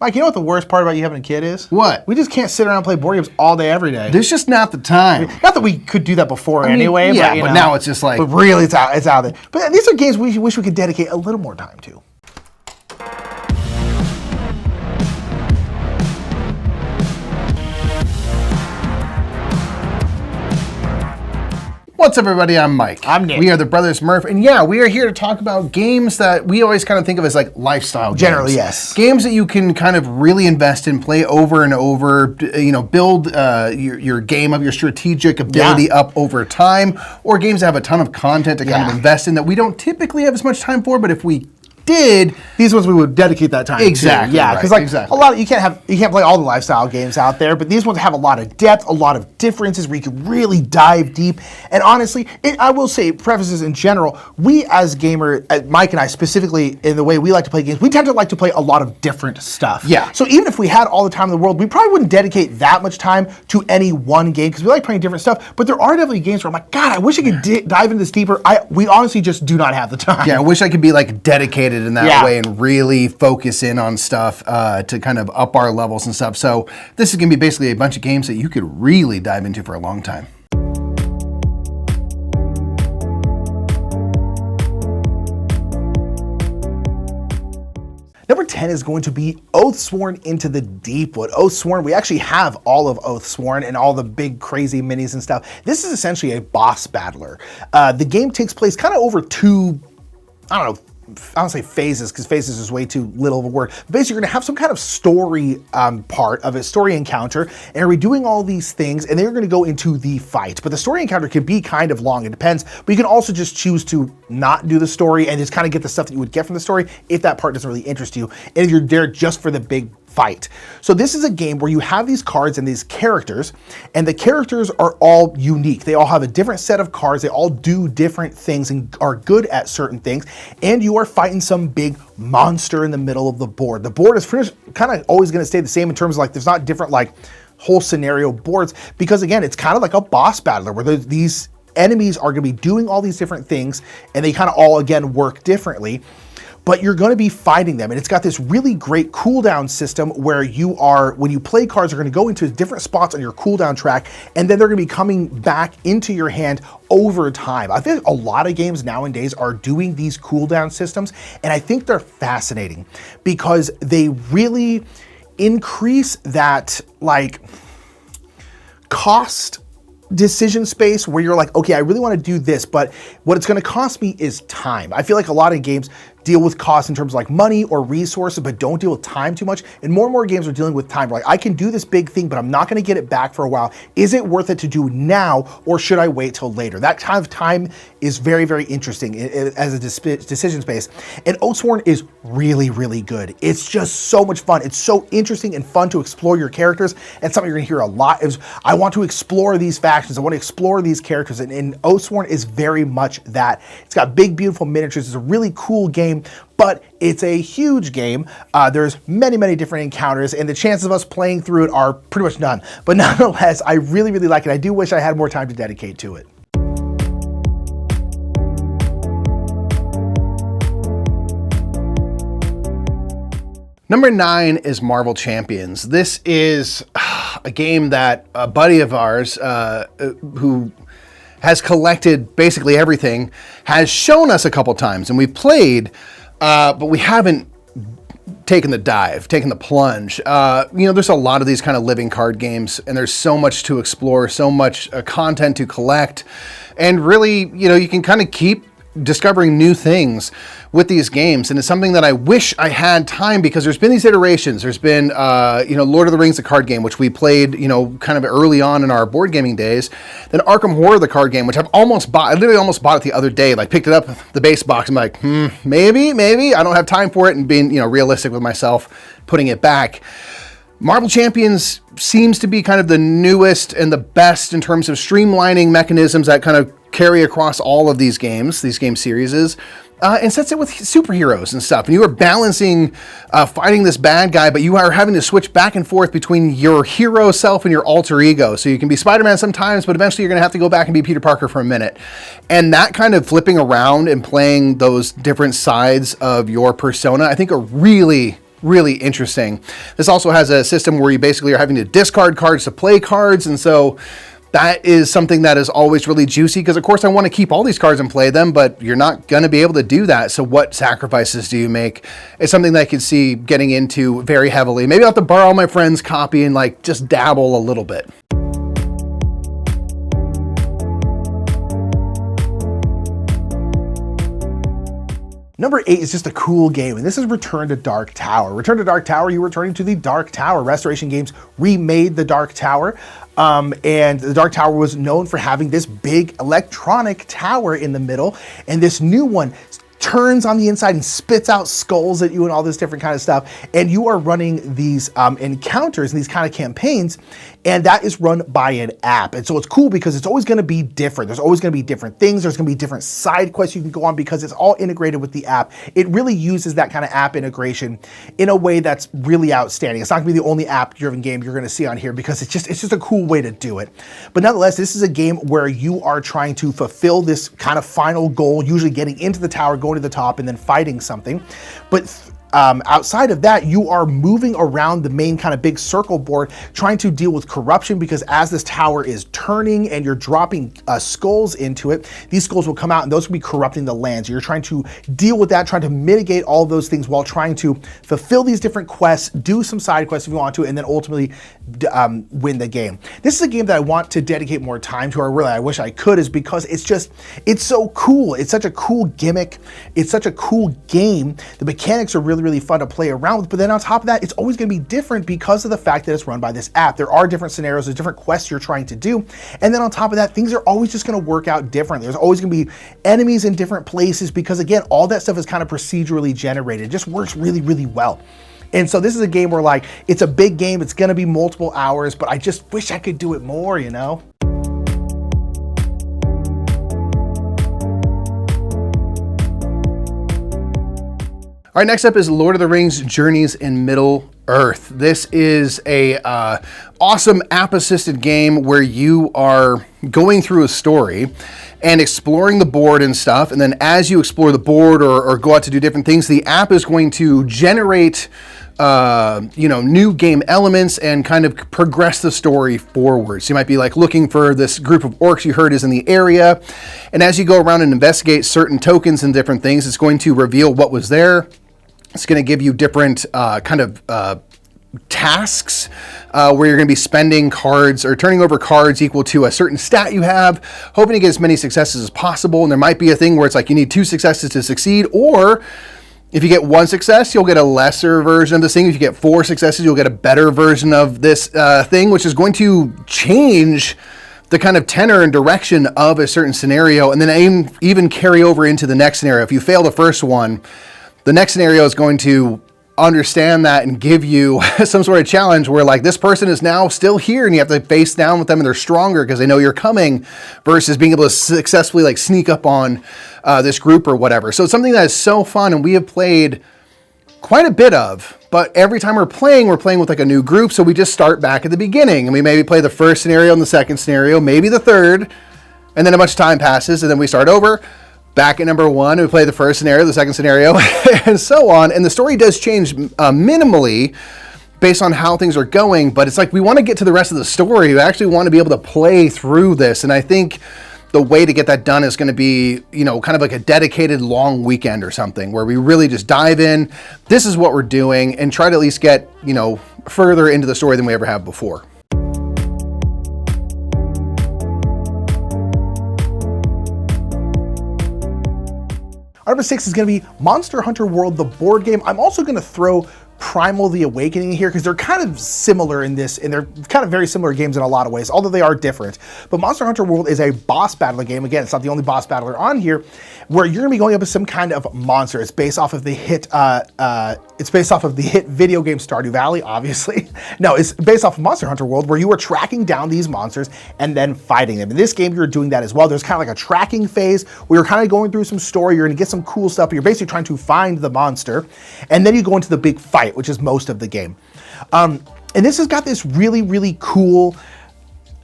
Mike, you know what the worst part about you having a kid is? What? We just can't sit around and play board games all day, every day. There's just not the time. Not that we could do that before anyway. Yeah, but now it's just like... But really, it's out there. But these are games we wish we could dedicate a little more time to. What's up, everybody? I'm Mike. I'm Nick. We are the Brothers Murph, and yeah, we are here to talk about games that we always kind of think of as like lifestyle games. Generally, yes. Games that you can kind of really invest in, play over and over, build your game of your strategic ability up over time, or games that have a ton of content to kind of invest in that we don't typically have as much time for, but if we did, these ones we would dedicate that time exactly to. Yeah, because a lot of, you can't play all the lifestyle games out there, but these ones have a lot of depth, a lot of differences where you can really dive deep. And honestly, I will say, prefaces in general, we as gamers, Mike and I specifically, in the way we like to play games, we tend to like to play a lot of different stuff. Yeah. So even if we had all the time in the world, we probably wouldn't dedicate that much time to any one game because we like playing different stuff. But there are definitely games where I'm like, God, I wish I could dive into this deeper. We honestly just do not have the time. Yeah, I wish I could be like dedicated in that way and really focus in on stuff to kind of up our levels and stuff. So this is going to be basically a bunch of games that you could really dive into for a long time. Number 10 is going to be Oathsworne Into the Deepwood. Oathsworne, we actually have all of Oathsworne and all the big crazy minis and stuff. This is essentially a boss battler. The game takes place kind of over two, I don't say phases, because phases is way too little of a word. Basically, you're going to have some kind of story part of it, story encounter, and you're doing all these things, and then you're going to go into the fight. But the story encounter can be kind of long, it depends, but you can also just choose to not do the story and just kind of get the stuff that you would get from the story if that part doesn't really interest you, and you're there just for the big fight. So this is a game where you have these cards and these characters, and the characters are all unique. They all have a different set of cards. They all do different things and are good at certain things, and you are fighting some big monster in the middle of the board. The board is pretty much kind of always going to stay the same in terms of like there's not different like whole scenario boards, because again, it's kind of like a boss battler where these enemies are going to be doing all these different things, and they kind of all again work differently. But you're going to be fighting them. And it's got this really great cooldown system where you are, when you play cards, you're going to go into different spots on your cooldown track, and then they're going to be coming back into your hand over time. I think a lot of games nowadays are doing these cooldown systems, and I think they're fascinating because they really increase that like cost decision space where you're like, okay, I really want to do this, but what it's going to cost me is time. I feel like a lot of games deal with cost in terms of like money or resources, but don't deal with time too much. And more games are dealing with time. Like, I can do this big thing, but I'm not going to get it back for a while. Is it worth it to do now, or should I wait till later? That kind of time is very, very interesting as a decision space. And Oathsworne is really, really good. It's just so much fun. It's so interesting and fun to explore your characters. And something you're going to hear a lot is, I want to explore these factions. I want to explore these characters. And Oathsworne is very much that. It's got big, beautiful miniatures. It's a really cool game, but it's a huge game. There's many different encounters, and the chances of us playing through it are pretty much none. But nonetheless, I really, really like it. I do wish I had more time to dedicate to it. Number 9 is Marvel Champions. This is a game that a buddy of ours who has collected basically everything has shown us a couple times, and we've played, but we haven't taken the dive, taken the plunge. There's a lot of these kind of living card games, and there's so much to explore, so much content to collect, and really, you can kind of keep discovering new things with these games. And it's something that I wish I had time, because there's been these iterations. There's been, Lord of the Rings, the card game, which we played, kind of early on in our board gaming days. Then Arkham Horror, the card game, which I've almost bought. I literally almost bought it the other day. Like, picked it up, the base box. I'm like, maybe. I don't have time for it, and being, realistic with myself, putting it back. Marvel Champions seems to be kind of the newest and the best in terms of streamlining mechanisms that kind of carry across all of these game series, and sets it with superheroes and stuff. And you are balancing fighting this bad guy, but you are having to switch back and forth between your hero self and your alter ego. So you can be Spider-Man sometimes, but eventually you're going to have to go back and be Peter Parker for a minute. And that kind of flipping around and playing those different sides of your persona, I think are really really interesting. This also has a system where you basically are having to discard cards to play cards, and so that is something that is always really juicy, because of course I want to keep all these cards and play them, but you're not going to be able to do that. So what sacrifices do you make? It's something that I could see getting into very heavily. Maybe I'll have to borrow my friend's copy and like just dabble a little bit. Number 8 is just a cool game, and this is Return to Dark Tower. Return to Dark Tower, you're returning to the Dark Tower. Restoration Games remade the Dark Tower, and the Dark Tower was known for having this big electronic tower in the middle, and this new one turns on the inside and spits out skulls at you and all this different kind of stuff. And you are running these encounters and these kind of campaigns, and that is run by an app. And so it's cool because it's always going to be different. There's always going to be different things. There's going to be different side quests you can go on because it's all integrated with the app. It really uses that kind of app integration in a way that's really outstanding. It's not going to be the only app-driven game you're going to see on here because it's just a cool way to do it. But nonetheless, this is a game where you are trying to fulfill this kind of final goal, usually getting into the tower, going to the top, and then fighting something. But outside of that, you are moving around the main kind of big circle board, trying to deal with corruption, because as this tower is turning and you're dropping skulls into it, these skulls will come out and those will be corrupting the land. So you're trying to deal with that, trying to mitigate all of those things while trying to fulfill these different quests, do some side quests if you want to, and then ultimately win the game. This is a game that I want to dedicate more time to, or really I wish I could, is because it's so cool. It's such a cool gimmick. It's such a cool game. The mechanics are really fun to play around with, but then on top of that, it's always going to be different because of the fact that it's run by this app. There are different scenarios, there's different quests you're trying to do, and then on top of that, things are always just going to work out different. There's always going to be enemies in different places because, again, all that stuff is kind of procedurally generated. It just works really well. And so this is a game where, like, it's a big game, it's going to be multiple hours, but I just wish I could do it more, you know? All right, next up is Lord of the Rings Journeys in Middle-earth. This is a awesome app-assisted game where you are going through a story and exploring the board and stuff, and then as you explore the board or go out to do different things, the app is going to generate new game elements and kind of progress the story forward. So you might be like looking for this group of orcs you heard is in the area, and as you go around and investigate certain tokens and different things, it's going to reveal what was there. It's going to give you different tasks where you're going to be spending cards or turning over cards equal to a certain stat you have, hoping to get as many successes as possible. And there might be a thing where it's like you need 2 successes to succeed, or if you get 1 success, you'll get a lesser version of this thing. If you get 4 successes, you'll get a better version of this thing, which is going to change the kind of tenor and direction of a certain scenario, and then even carry over into the next scenario. If you fail the first one, the next scenario is going to understand that and give you some sort of challenge where, like, this person is now still here and you have to face down with them and they're stronger because they know you're coming, versus being able to successfully like sneak up on this group or whatever. So it's something that is so fun, and we have played quite a bit of, but every time we're playing with like a new group. So we just start back at the beginning and we maybe play the first scenario and the second scenario, maybe the third, and then a bunch of time passes and then we start over. Back at number 1, we play the first scenario, the second scenario, and so on. And the story does change minimally based on how things are going, but it's like we want to get to the rest of the story. We actually want to be able to play through this. And I think the way to get that done is going to be, kind of like a dedicated long weekend or something where we really just dive in. This is what we're doing, and try to at least get, further into the story than we ever have before. Number 6 is going to be Monster Hunter World, the board game. I'm also going to throw Primal the Awakening here because they're kind of similar in this, and they're kind of very similar games in a lot of ways, although they are different. But Monster Hunter World is a boss battler game. Again, it's not the only boss battler on here, where you're going to be going up with some kind of monster. It's based off of the hit video game Stardew Valley, obviously. No, it's based off of Monster Hunter World, where you are tracking down these monsters and then fighting them. In this game, you're doing that as well. There's kind of like a tracking phase where you're kind of going through some story. You're going to get some cool stuff, but you're basically trying to find the monster, and then you go into the big fight, which is most of the game. And this has got this really cool,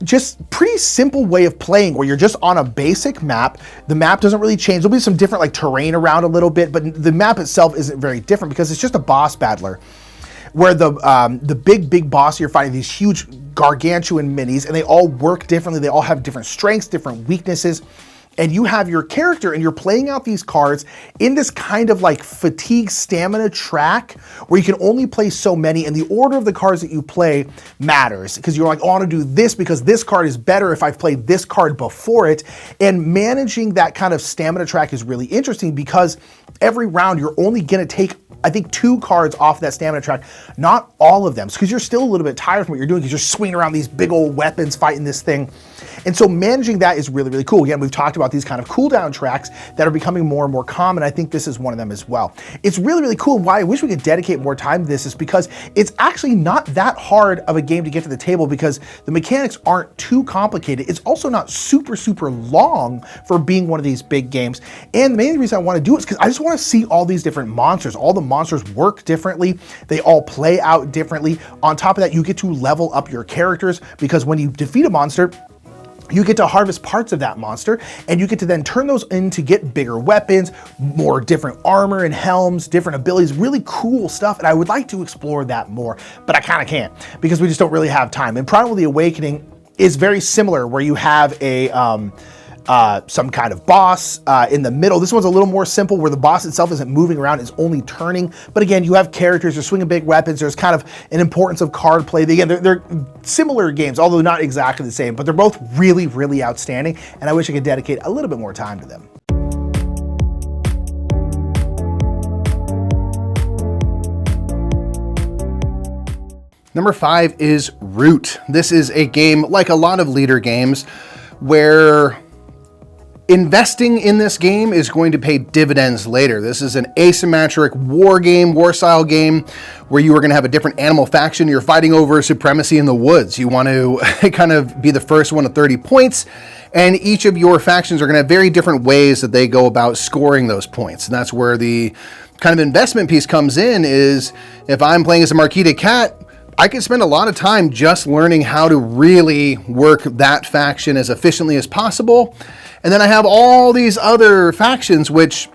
just pretty simple way of playing where you're just on a basic map. The map doesn't really change. There'll be some different like terrain around a little bit, but the map itself isn't very different because it's just a boss battler. where the big boss you're fighting, these huge gargantuan minis, and they all work differently. They all have different strengths, different weaknesses. And you have your character and you're playing out these cards in this kind of like fatigue stamina track where you can only play so many, and the order of the cards that you play matters because you're like, oh, I want to do this because this card is better if I've played this card before it. And managing that kind of stamina track is really interesting because every round you're only going to take, I think, 2 cards off that stamina track, not all of them, because you're still a little bit tired from what you're doing because you're swinging around these big old weapons fighting this thing. And so managing that is really, really cool. Again, we've talked about these kind of cooldown tracks that are becoming more and more common. I think this is one of them as well. It's really, really cool. Why I wish we could dedicate more time to this is because it's actually not that hard of a game to get to the table because the mechanics aren't too complicated. It's also not super, super long for being one of these big games. And the main reason I want to do it is because I just want to see all these different monsters. All the monsters work differently. They all play out differently. On top of that, you get to level up your characters because when you defeat a monster, you get to harvest parts of that monster and you get to then turn those in to get bigger weapons, more different armor and helms, different abilities, really cool stuff. And I would like to explore that more, but I kind of can't because we just don't really have time. And Primal the Awakening is very similar where you have a, some kind of boss in the middle. This one's a little more simple where the boss itself isn't moving around, it's only turning. But again, you have characters, you're swinging big weapons, there's kind of an importance of card play. Again, they're similar games, although not exactly the same, but they're both really, really outstanding. And I wish I could dedicate a little bit more time to them. Number 5 is Root. This is a game like a lot of leader games where investing in this game is going to pay dividends later. This is an asymmetric war style game where you are going to have a different animal faction. You're fighting over supremacy in the woods. You want to kind of be the first one to 30 points. And each of your factions are going to have very different ways that they go about scoring those points. And that's where the kind of investment piece comes in is if I'm playing as a Marquis de Cat, I could spend a lot of time just learning how to really work that faction as efficiently as possible. And then I have all these other factions, which,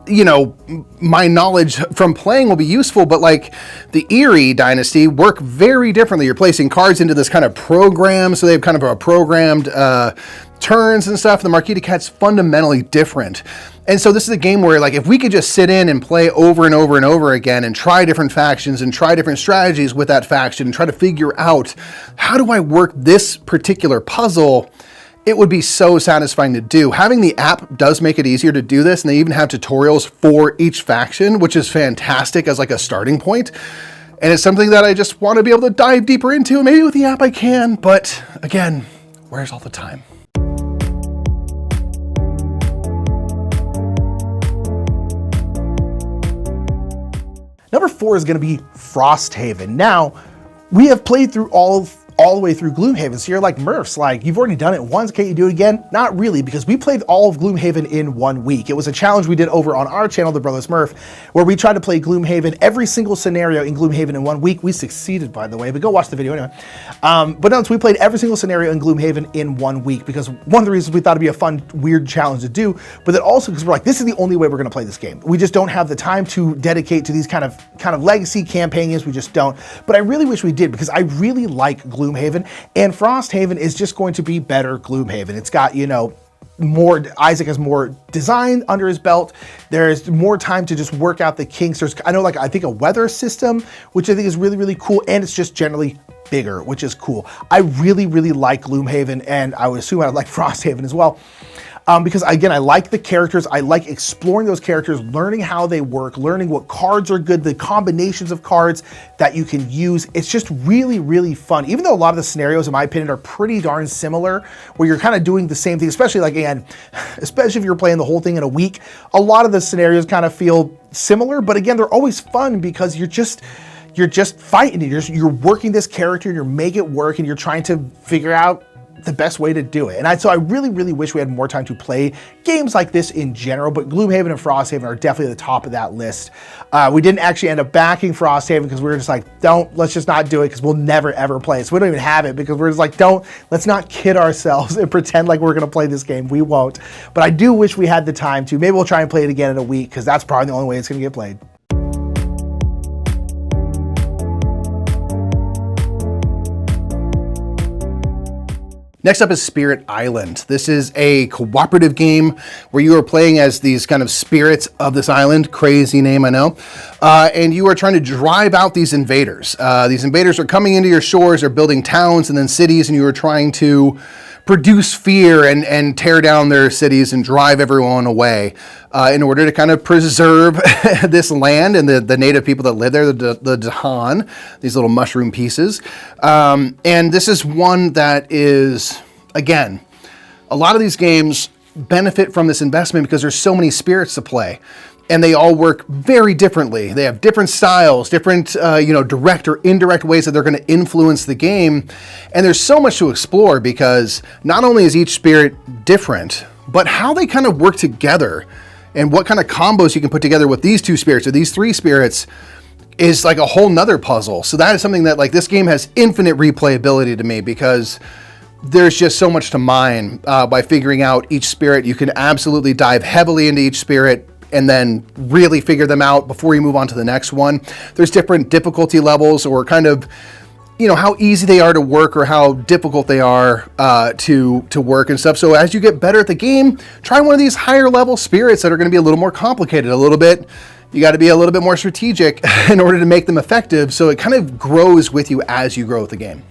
you know, my knowledge from playing will be useful, but like the Erie dynasty work very differently. You're placing cards into this kind of program, so they have kind of a programmed turns and stuff. The Marquis de Cat's fundamentally different. And so this is a game where, like, if we could just sit in and play over and over and over again and try different factions and try different strategies with that faction and try to figure out how do I work this particular puzzle, it would be so satisfying to do. Having the app does make it easier to do this, and they even have tutorials for each faction, which is fantastic as like a starting point. And it's something that I just want to be able to dive deeper into, and maybe with the app I can, but again, where's all the time? Number 4 is going to be Frosthaven. Now, we have played through all the way through Gloomhaven. So you're like, Murphs, like, you've already done it once, can't you do it again? Not really, because we played all of Gloomhaven in 1 week. It was a challenge we did over on our channel, The Brothers Murph, where we tried to play Gloomhaven, every single scenario in Gloomhaven in 1 week. We succeeded, by the way, but go watch the video anyway. But no, so we played every single scenario in Gloomhaven in 1 week, because one of the reasons we thought it'd be a fun, weird challenge to do, but then also because we're like, this is the only way we're gonna play this game. We just don't have the time to dedicate to these kind of legacy campaign games. We just don't. But I really wish we did, because I really like Gloomhaven, and Frosthaven is just going to be better Gloomhaven. It's got, you know, more, Isaac has more design under his belt. There's more time to just work out the kinks. There's, I think a weather system, which I think is really, really cool. And it's just generally bigger, which is cool. I really, really like Gloomhaven, and I would assume I'd like Frosthaven as well. Because again, I like the characters. I like exploring those characters, learning how they work, learning what cards are good, the combinations of cards that you can use. It's just really, really fun. Even though a lot of the scenarios, in my opinion, are pretty darn similar, where you're kind of doing the same thing, especially like, again, especially if you're playing the whole thing in a week, a lot of the scenarios kind of feel similar, but again, they're always fun because you're just fighting it. You're working this character, you're making it work, and you're trying to figure out the best way to do it. And so I really, really wish we had more time to play games like this in general, but Gloomhaven and Frosthaven are definitely at the top of that list. We didn't actually end up backing Frosthaven because we were just like, let's just not do it, because we'll never ever play it. So we don't even have it because we're just like, let's not kid ourselves and pretend like we're gonna play this game. We won't. But I do wish we had the time to. Maybe we'll try and play it again in a week, because that's probably the only way it's gonna get played. Next up is Spirit Island. This is a cooperative game where you are playing as these kind of spirits of this island. Crazy name, I know. And you are trying to drive out these invaders. These invaders are coming into your shores, they're building towns and then cities, and you are trying to produce fear and tear down their cities and drive everyone away in order to kind of preserve this land and the native people that live there, the Dahan, these little mushroom pieces. And this is one that is, again, a lot of these games benefit from this investment because there's so many spirits to play. And they all work very differently. They have different styles, different, direct or indirect ways that they're going to influence the game. And there's so much to explore because not only is each spirit different, but how they kind of work together and what kind of combos you can put together with these two spirits or these three spirits is like a whole nother puzzle. So that is something that, like, this game has infinite replayability to me because there's just so much to mine by figuring out each spirit. You can absolutely dive heavily into each spirit and then really figure them out before you move on to the next one. There's different difficulty levels or kind of, how easy they are to work or how difficult they are to work and stuff. So as you get better at the game, try one of these higher level spirits that are going to be a little more complicated, a little bit. You got to be a little bit more strategic in order to make them effective. So it kind of grows with you as you grow with the game.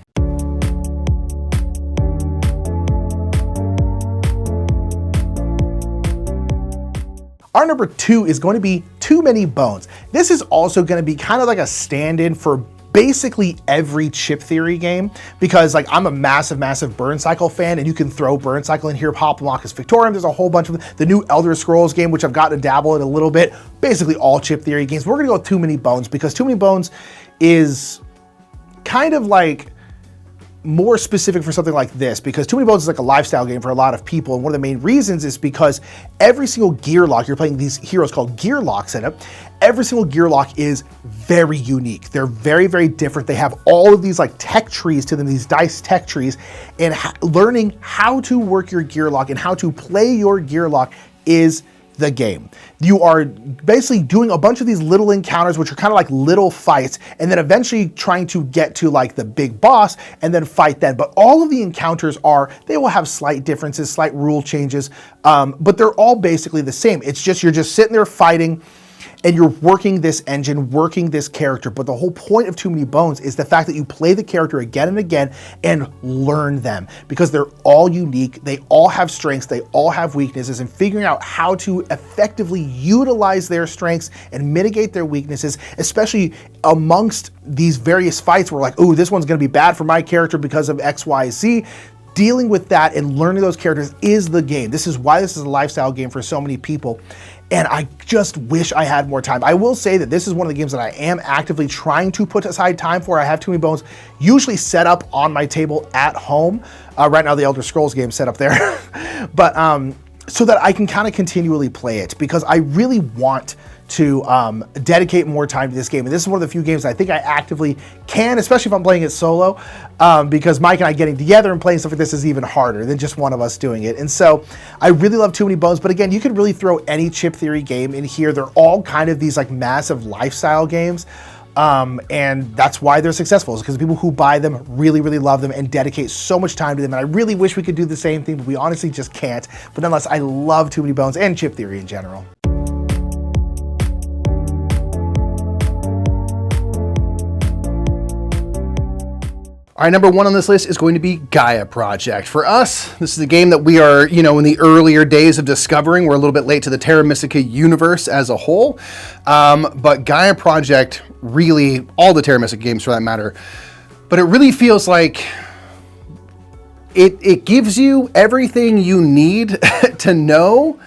Our number 2 is going to be Too Many Bones. This is also going to be kind of like a stand-in for basically every chip theory game because, like, I'm a massive Burn Cycle fan, and you can throw Burn Cycle in here, Hoplomachus Victorium. There's a whole bunch of the new Elder Scrolls game, which I've gotten to dabble in a little bit. Basically all chip theory games. We're going to go with Too Many Bones because Too Many Bones is kind of like more specific for something like this because Too Many Bones is like a lifestyle game for a lot of people, and one of the main reasons is because every single gear lock, you're playing these heroes called gear locks in it, every single gear lock is very unique. They're very different. They have all of these like tech trees to them, these dice tech trees, and learning how to work your gear lock and how to play your gear lock is the game. You are basically doing a bunch of these little encounters, which are kind of like little fights, and then eventually trying to get to like the big boss and then fight then. But all of the encounters they will have slight differences, slight rule changes, but they're all basically the same. It's just, you're just sitting there fighting and you're working this engine, working this character. But the whole point of Too Many Bones is the fact that you play the character again and again and learn them because they're all unique. They all have strengths. They all have weaknesses, and figuring out how to effectively utilize their strengths and mitigate their weaknesses, especially amongst these various fights where like, oh, this one's going to be bad for my character because of X, Y, Z. Dealing with that and learning those characters is the game. This is why this is a lifestyle game for so many people. And I just wish I had more time. I will say that this is one of the games that I am actively trying to put aside time for. I have Too Many Bones usually set up on my table at home. Right now the Elder Scrolls game set up there. But so that I can kind of continually play it because I really want to dedicate more time to this game. And this is one of the few games I think I actively can, especially if I'm playing it solo, because Mike and I getting together and playing stuff like this is even harder than just one of us doing it. And so I really love Too Many Bones, but again, you could really throw any chip theory game in here. They're all kind of these like massive lifestyle games. And that's why they're successful, is because people who buy them really love them and dedicate so much time to them. And I really wish we could do the same thing, but we honestly just can't. But nonetheless, I love Too Many Bones and chip theory in general. All right, number 1 on this list is going to be Gaia Project. For us, this is a game that we are, in the earlier days of discovering. We're a little bit late to the Terra Mystica universe as a whole. But Gaia Project, really, all the Terra Mystica games for that matter, but it really feels like it gives you everything you need to know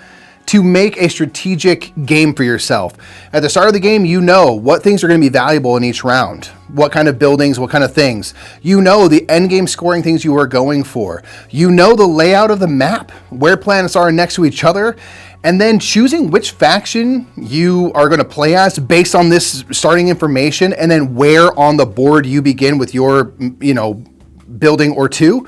to make a strategic game for yourself. At the start of the game, you know what things are going to be valuable in each round, what kind of buildings, what kind of things. You know the end game scoring things you are going for. You know the layout of the map, where planets are next to each other, and then choosing which faction you are going to play as based on this starting information, and then where on the board you begin with your, building or two.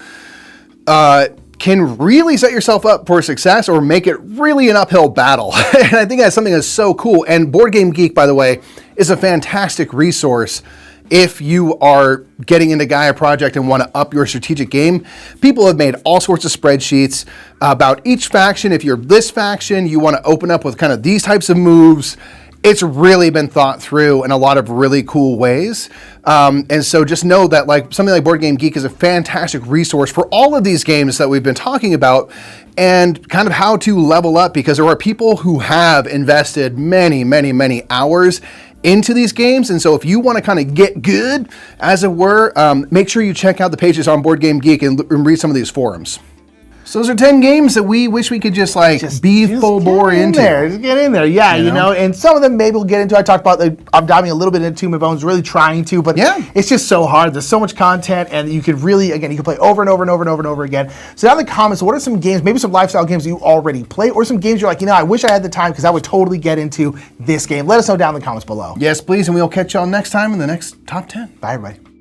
Can really set yourself up for success or make it really an uphill battle. And I think that's something that's so cool. And Board Game Geek, by the way, is a fantastic resource if you are getting into Gaia Project and want to up your strategic game. People have made all sorts of spreadsheets about each faction. If you're this faction, you want to open up with kind of these types of moves. It's really been thought through in a lot of really cool ways. And so just know that like something like Board Game Geek is a fantastic resource for all of these games that we've been talking about and kind of how to level up, because there are people who have invested many, many, many hours into these games. And so if you want to kind of get good, as it were, make sure you check out the pages on Board Game Geek and read some of these forums. So those are 10 games that we wish we could just be full bore into. Just get in there, yeah, you know? And some of them maybe we'll get into. I talked about, I'm diving a little bit into Tomb of Bones, really trying to, but it's just so hard. There's so much content, and you could really, again, you can play over and over and over and over and over again. So down in the comments, what are some games, maybe some lifestyle games you already play, or some games you're like, I wish I had the time because I would totally get into this game. Let us know down in the comments below. Yes, please, and we'll catch y'all next time in the next Top 10. Bye, everybody.